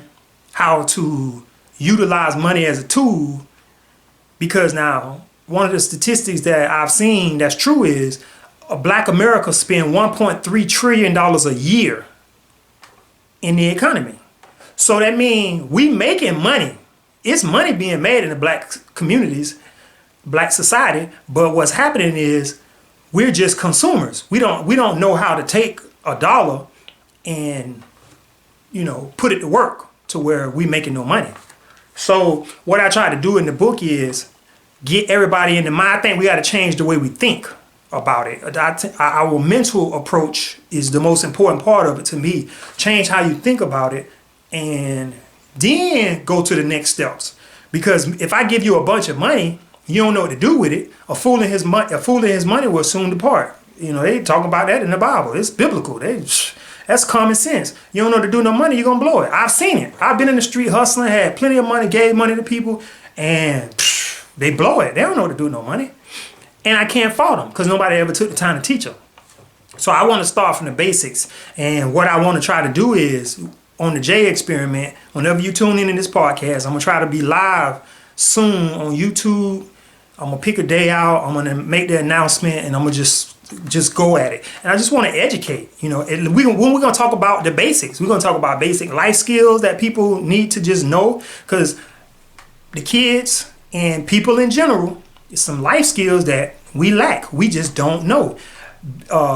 how to utilize money as a tool, because now one of the statistics that I've seen that's true is Black America spend $1.3 trillion a year in the economy. So that means we making money. It's money being made in the black communities, black society, but what's happening is we're just consumers. We don't know how to take a dollar and, you know, put it to work to where we making no money. So what I try to do in the book is get everybody in the mind. I think we got to change the way we think about it. Our mental approach is the most important part of it to me. Change how you think about it and then go to the next steps. Because if I give you a bunch of money, you don't know what to do with it. A fool in his money will soon depart. You know, they talk about that in the Bible. It's biblical. That's common sense. You don't know what to do with no money, you're going to blow it. I've seen it. I've been in the street hustling, had plenty of money, gave money to people, and they blow it. They don't know what to do with no money. And I can't fault them because nobody ever took the time to teach them. So I want to start from the basics. And what I want to try to do is on the J Experiment, whenever you tune in this podcast, I'm going to try to be live soon on YouTube. I'm going to pick a day out. I'm going to make the announcement and I'm going to just go at it. And I just want to educate, when we're going to talk about the basics, we're going to talk about basic life skills that people need to just know, because the kids and people in general, it's some life skills that we lack. We just don't know.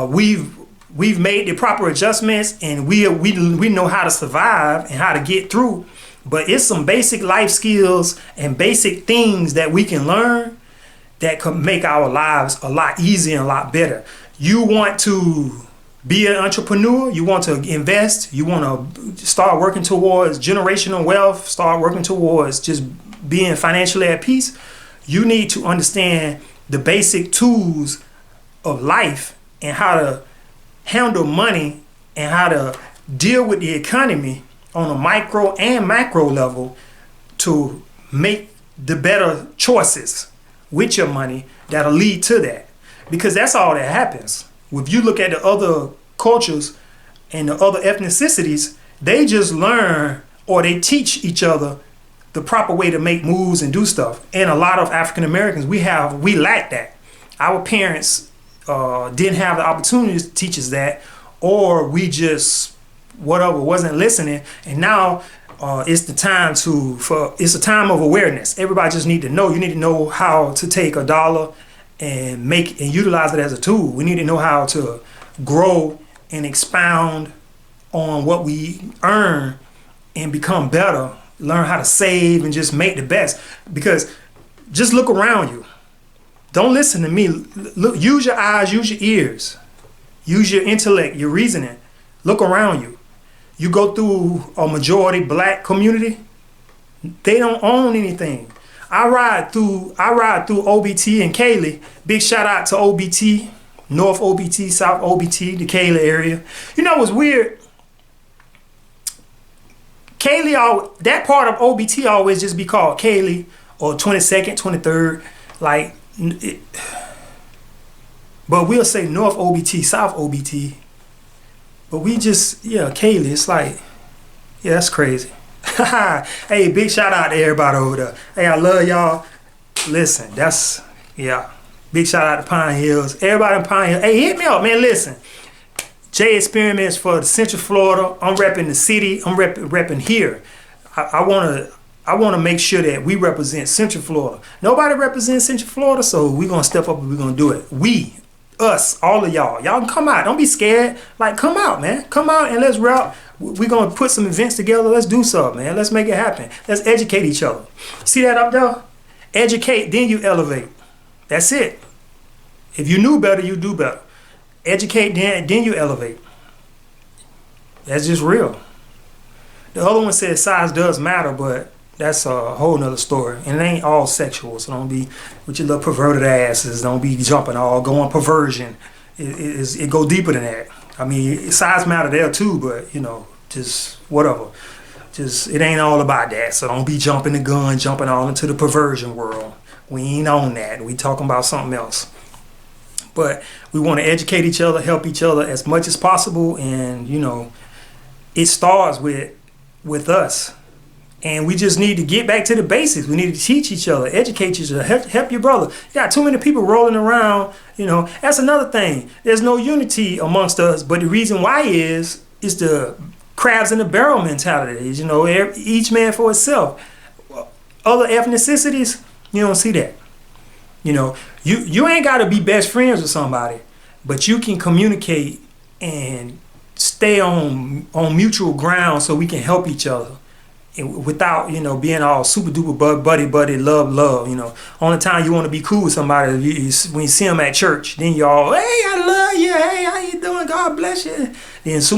We've made the proper adjustments and we know how to survive and how to get through, but it's some basic life skills and basic things that we can learn that could make our lives a lot easier and a lot better. You want to be an entrepreneur, you want to invest, you want to start working towards generational wealth, start working towards just being financially at peace. You need to understand the basic tools of life and how to handle money and how to deal with the economy on a micro and macro level to make the better choices with your money that'll lead to that. Because that's all that happens. If you look at the other cultures and the other ethnicities, they just learn or they teach each other the proper way to make moves and do stuff. And a lot of African Americans, we lack that. Our parents didn't have the opportunities to teach us that, or we just wasn't listening. And now it's the time it's a time of awareness. Everybody just need to know. You need to know how to take a dollar and utilize it as a tool. We need to know how to grow and expound on what we earn and become better. Learn how to save and just make the best. Because just look around you. Don't listen to me. Look, use your eyes, use your ears, use your intellect, your reasoning. Look around you. You go through a majority black community, they don't own anything. I ride through OBT and Caylee. Big shout out to OBT, North OBT, South OBT, the Caylee area. You know what's weird? Caylee, that part of OBT always just be called Caylee or 22nd, 23rd, but we'll say North OBT, South OBT. But we just, Caylee, it's that's crazy. Hey, big shout out to everybody over there. Hey, I love y'all. Listen, big shout out to Pine Hills. Everybody in Pine Hills. Hey, hit me up, man. Listen, J Experiments for the Central Florida. I'm repping the city. I'm repping here. I want to make sure that we represent Central Florida. Nobody represents Central Florida, so we're going to step up and we're going to do it. Us, all of y'all can come out. Don't be scared. Come out, man. Come out and let's rap. We're going to put some events together. Let's do something, man. Let's make it happen. Let's educate each other. See that up there? Educate, then you elevate. That's it. If you knew better, you do better. Educate, then you elevate. That's just real. The other one says size does matter, but that's a whole nother story. And it ain't all sexual, so don't be with your little perverted asses. Don't be jumping all going perversion. It go deeper than that. I mean, size matter there too, but just whatever. Just it ain't all about that. So don't be jumping the gun, jumping all into the perversion world. We ain't on that. We talking about something else. But we want to educate each other, help each other as much as possible, and it starts with us. And we just need to get back to the basics. We need to teach each other, educate each other, help your brother. You got too many people rolling around, That's another thing. There's no unity amongst us, but the reason why is the crabs in the barrel mentality. Each man for itself. Other ethnicities, you don't see that. You ain't got to be best friends with somebody, but you can communicate and stay on mutual ground so we can help each other. Without being all super duper buddy love. Only time you want to be cool with somebody is when you see them at church. Then you all, hey, I love you. Hey, how you doing? God bless you.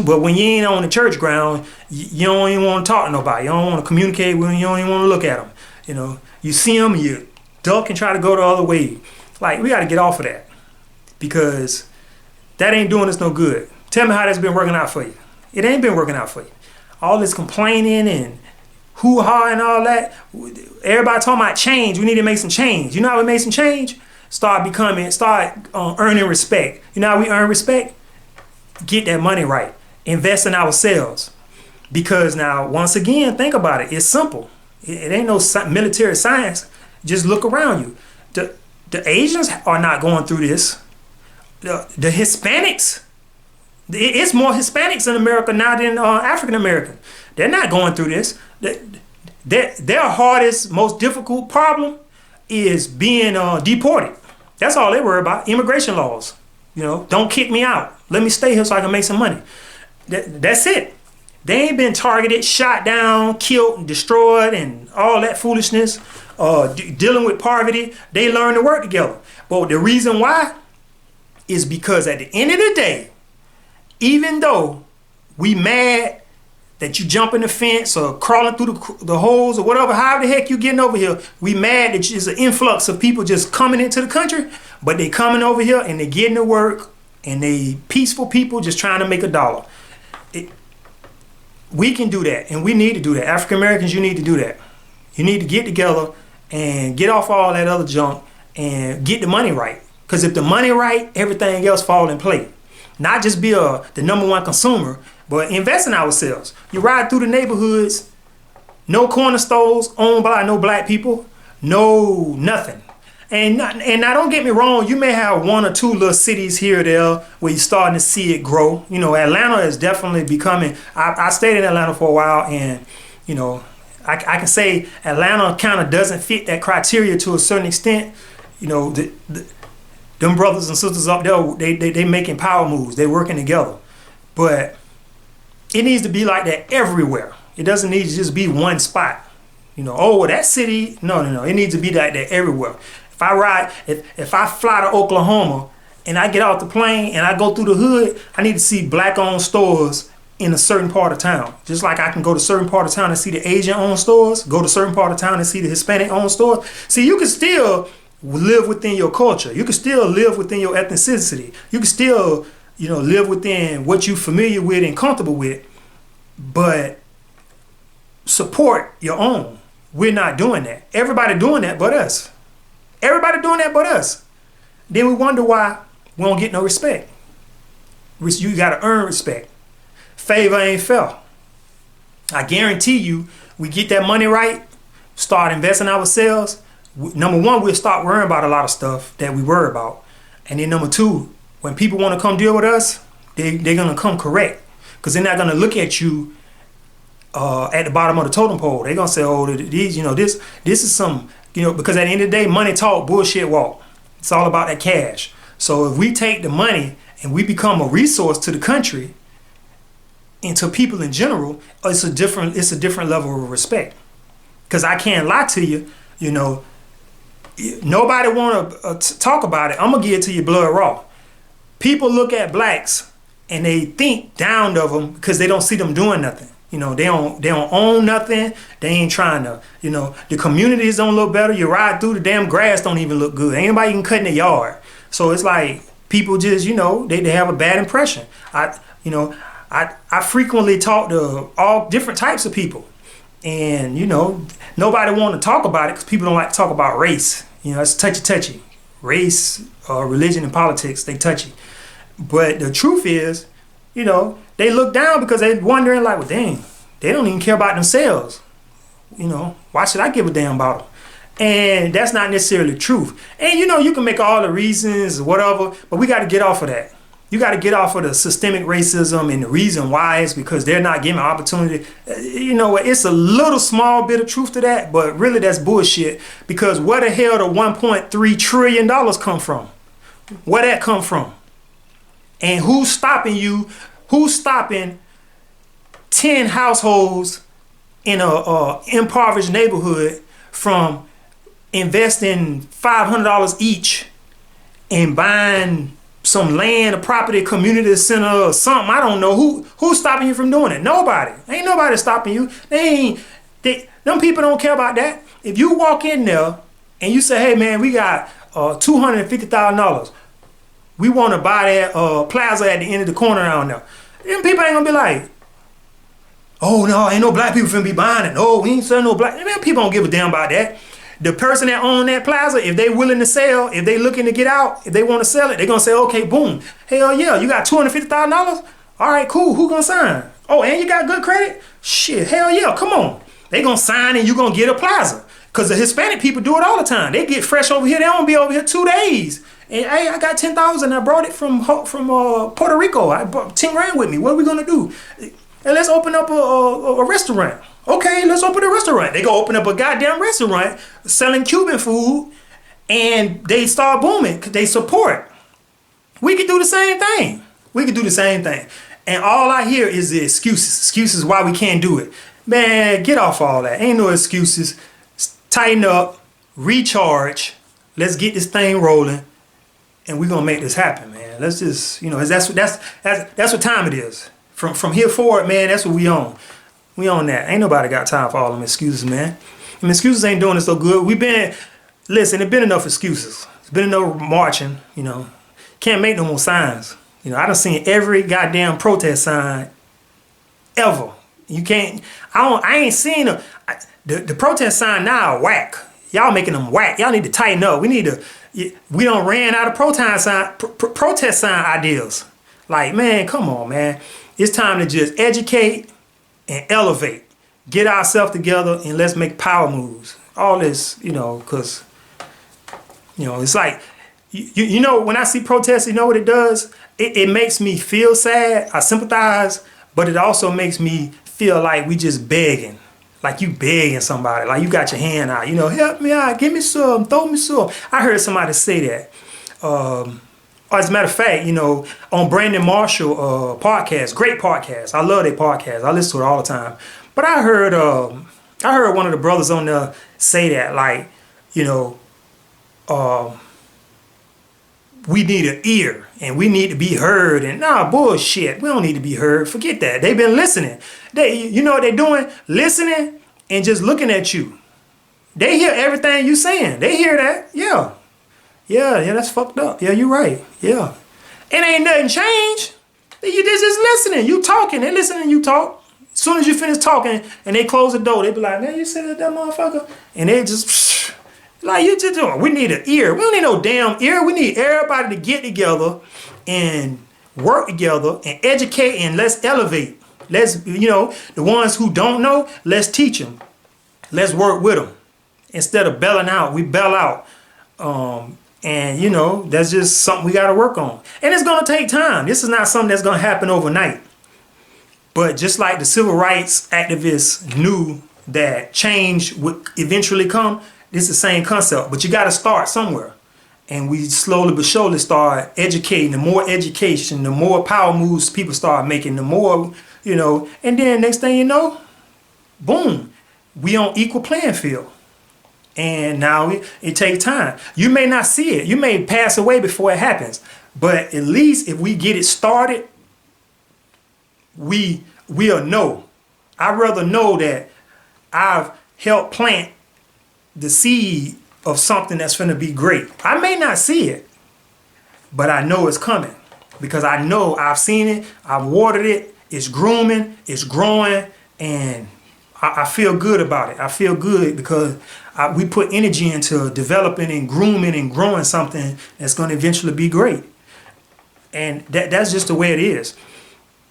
But when you ain't on the church ground, you don't even want to talk to nobody. You don't want to communicate with them. You don't even want to look at them. You see them, you duck and try to go the other way. We got to get off of that, because that ain't doing us no good. Tell me how that's been working out for you. It ain't been working out for you. All this complaining and hoo-ha and all that. Everybody talking about change. We need to make some change. You know how we make some change? Start earning respect. You know how we earn respect? get that money right, invest in ourselves. Because now, once again, think about it. It's simple. It ain't no military science. Just look around you. The Asians are not going through this. The Hispanics, it's more Hispanics in America now than African American. They're not going through this. Their hardest, most difficult problem is being deported. That's all they worry about. Immigration laws. Don't kick me out. Let me stay here so I can make some money. That's it. They ain't been targeted, shot down, killed, and destroyed, and all that foolishness. Dealing with poverty. They learn to work together. But the reason why is because at the end of the day, even though we mad that you jumping the fence or crawling through the holes or whatever, however the heck you getting over here, we mad that there's an influx of people just coming into the country, but they coming over here and they getting to work and they peaceful people just trying to make a dollar. We can do that, and we need to do that. African Americans, you need to do that. You need to get together and get off all that other junk and get the money right. Because if the money right, everything else fall in play. Not just be the number one consumer, but invest in ourselves. You ride through the neighborhoods, no corner stores owned by no black people, no nothing. And now don't get me wrong, you may have one or two little cities here or there where you're starting to see it grow. Atlanta is definitely becoming, I stayed in Atlanta for a while, and I can say Atlanta kind of doesn't fit that criteria to a certain extent. Them brothers and sisters up there, they making power moves. They working together. But it needs to be like that everywhere. It doesn't need to just be one spot. That city, no. It needs to be like that everywhere. If I fly to Oklahoma and I get off the plane and I go through the hood, I need to see black-owned stores in a certain part of town. Just like I can go to a certain part of town and see the Asian-owned stores, go to a certain part of town and see the Hispanic-owned stores. See, you can still live within your culture. You can still live within your ethnicity. You can still, live within what you're familiar with and comfortable with, but support your own. We're not doing that. Everybody doing that but us. Everybody doing that but us. Then we wonder why we don't get no respect. You got to earn respect. Favor ain't fair. I guarantee you, we get that money right, start investing ourselves. Number one, we'll start worrying about a lot of stuff that we worry about. And then number two, when people want to come deal with us, they're going to come correct. Because they're not going to look at you at the bottom of the totem pole. They're going to say, oh, these, this is some, because at the end of the day, money talk, bullshit walk. It's all about that cash. So if we take the money and we become a resource to the country and to people in general, it's a different level of respect. Because I can't lie to you, nobody want to talk about it. I'm going to give it to you blood raw. People look at blacks and they think down of them because they don't see them doing nothing. They don't own nothing. They ain't trying to, the communities don't look better. You ride through, the damn grass don't even look good. Ain't nobody even cutting the yard. So it's like people just, they have a bad impression. I frequently talk to all different types of people. And, nobody want to talk about it because people don't like to talk about race. It's touchy. Race, religion, and politics, they touchy. But the truth is, they look down because they're wondering like, well, dang, they don't even care about themselves. Why should I give a damn about them? And that's not necessarily the truth. And, you can make all the reasons, whatever, but we got to get off of that. You got to get off of the systemic racism, and the reason why is because they're not given opportunity. It's a little small bit of truth to that, but really that's bullshit. Because where the hell the $1.3 trillion come from? Where that come from? And who's stopping you? Who's stopping 10 households in a impoverished neighborhood from investing $500 each and buying some land, a property, community center, or something? I don't know. Who's stopping you from doing it? Nobody. Ain't nobody stopping you. Them people don't care about that. If you walk in there and you say, hey man, we got $250,000. We want to buy that plaza at the end of the corner down there. Them people ain't gonna be like, oh no, ain't no black people finna be buying it. No, we ain't selling no black. Man, people don't give a damn about that. The person that own that plaza, if they willing to sell, if they looking to get out, if they want to sell it, they're gonna say, okay, boom, hell yeah, you got $250,000. All right, cool. Who gonna sign? Oh, and you got good credit? Shit, hell yeah, come on. They gonna sign and you gonna get a plaza. Cause the Hispanic people do it all the time. They get fresh over here. They don't be over here 2 days. And hey, I got 10,000. I brought it from Puerto Rico. I brought 10 grand with me. What are we gonna do? And let's open up a restaurant. Okay, let's open a restaurant. They go open up a goddamn restaurant selling Cuban food, and they start booming because they support. We could do the same thing. We could do the same thing. And all I hear is the excuses. Excuses why we can't do it. Man, get off all that. Ain't no excuses. Tighten up, recharge. Let's get this thing rolling, and we're gonna make this happen, man. Let's just, that's what time it is. From here forward, man, that's what we on. We on that. Ain't nobody got time for all them excuses, man. Them excuses ain't doing us so good. Listen, it been enough excuses. It's been enough marching, Can't make no more signs. I done seen every goddamn protest sign ever. You can't, I ain't seen them. The protest sign now are whack. Y'all making them whack. Y'all need to tighten up. We don't ran out of protest sign ideas. Like, man, come on, man. It's time to just educate and elevate. Get ourselves together and let's make power moves. All this, because, it's like, when I see protests, you know what it does? It makes me feel sad. I sympathize, but it also makes me feel like we just begging. Like you begging somebody, like you got your hand out, help me out, give me some, throw me some. I heard somebody say that. As a matter of fact, on Brandon Marshall podcast, great podcast. I love their podcast. I listen to it all the time. But I heard one of the brothers on there say that, like, we need an ear and we need to be heard. And nah, bullshit. We don't need to be heard. Forget that. They've been listening. You know what they're doing? Listening and just looking at you. They hear everything you saying. They hear that. Yeah. Yeah, that's fucked up. Yeah, you're right. Yeah. It ain't nothing changed. They're just listening. You talking. They listening, you talk. As soon as you finish talking and they close the door, they be like, man, you said that motherfucker? And they just, like, you just doing. We need an ear. We don't need no damn ear. We need everybody to get together and work together and educate and let's elevate. Let's, the ones who don't know, let's teach them. Let's work with them. Instead of belling out, we bell out. And, that's just something we got to work on. And it's going to take time. This is not something that's going to happen overnight. But just like the civil rights activists knew that change would eventually come, this is the same concept. But you got to start somewhere. And we slowly but surely start educating. The more education, the more power moves people start making, the more, and then next thing you know, boom, we on equal playing field. And now it takes time. You may not see it. You may pass away before it happens. But at least if we get it started, we'll know. I'd rather know that I've helped plant the seed of something that's going to be great. I may not see it, but I know it's coming because I know I've seen it. I've watered it. It's grooming. It's growing. And I feel good about it. I feel good because we put energy into developing and grooming and growing something that's going to eventually be great. And that's just the way it is.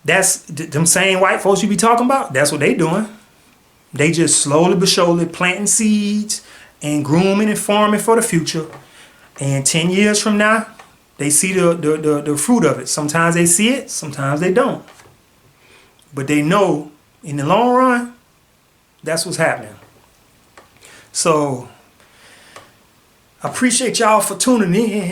That's them same white folks you be talking about. That's what they doing. They just slowly but surely planting seeds and grooming and farming for the future. And 10 years from now, they see the fruit of it. Sometimes they see it, sometimes they don't. But they know in the long run, that's what's happening. So I appreciate y'all for tuning in.